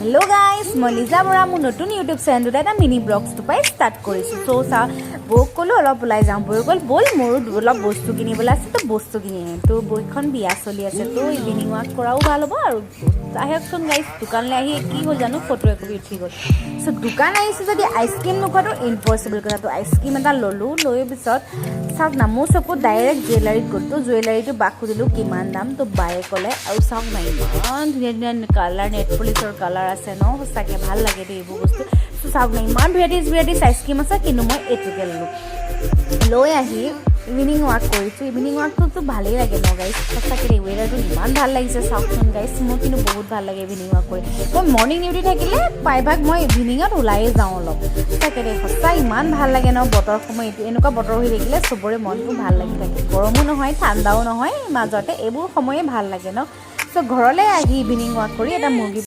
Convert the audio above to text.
hello guys मैं लिजा बरा मोर नतुन YouTube channel এটা মিনি ব্লগস তো পাই স্টার্ট কৰিছো সো সা বক কলো অলপ ওলাই যাম বই গল বল মোর অলপ বস্তু কিনিবলে আছে তো বস্তু কিনি তো বইখন বিয়া চলি আছে তো ইভিনিং ওয়াক কৰাও ভাল হ'ব আৰু আহেকচোন গাইস দোকানলে আহি কি হল জানো ফটো একপি উঠি গল সো দোকান আইছে যদি আইসক্রিম নখটো ইম্পসিবল কথা তো আইসক্রিম এটা ললো লৈ পিছত সাক নামো সকো ডাইৰেক্ট জুৱেলাৰীত গল তো জুৱেলাৰীটো বাকু দিলো কিমান দাম তো বায়ে কলে আৰু সাক নাই ইমান ধুনীয়া কালাৰ নেট পলিচৰ কালাৰ আছে ন সঁচাকে ভাল লাগে দে এইবোৰ বস্তু তো সাক নাই ইমান ভেৰাইটিজ আইসক্ৰিম আছে কিন্তু মই এটুকে ললো লৈ আহি ইভিনিং ওয়াক কৰিছো ইভিনিং ওয়াকটো তো ভালেই লাগে ন গাইস সঁচাকে ৱেদাৰটো ইমান ভাল লাগিছে চাওকচোন গাইস মোৰ কিন্তু বহুত ভাল লাগে ইভিনিং ওয়াক কৰি মই মৰ্নিং ডিউটি থাকিলে প্ৰায়ভাগ মই ইভিনিঙত ওলাইয়ে যাওঁ অলপ সঁচাকে সঁচা ইমান ভাল লাগে ন বতৰ সময় এনেকুৱা বতৰ হৈ থাকিলে চবৰে মনটো ভাল লাগি থাকে গৰমো নহয় ঠাণ্ডাও নহয় মাজতে এইবোৰ সময়ে ভাল লাগে ন তো ঘৰলৈ আহি ইভিনিং ওয়াক কৰি এটা মুৰ্গী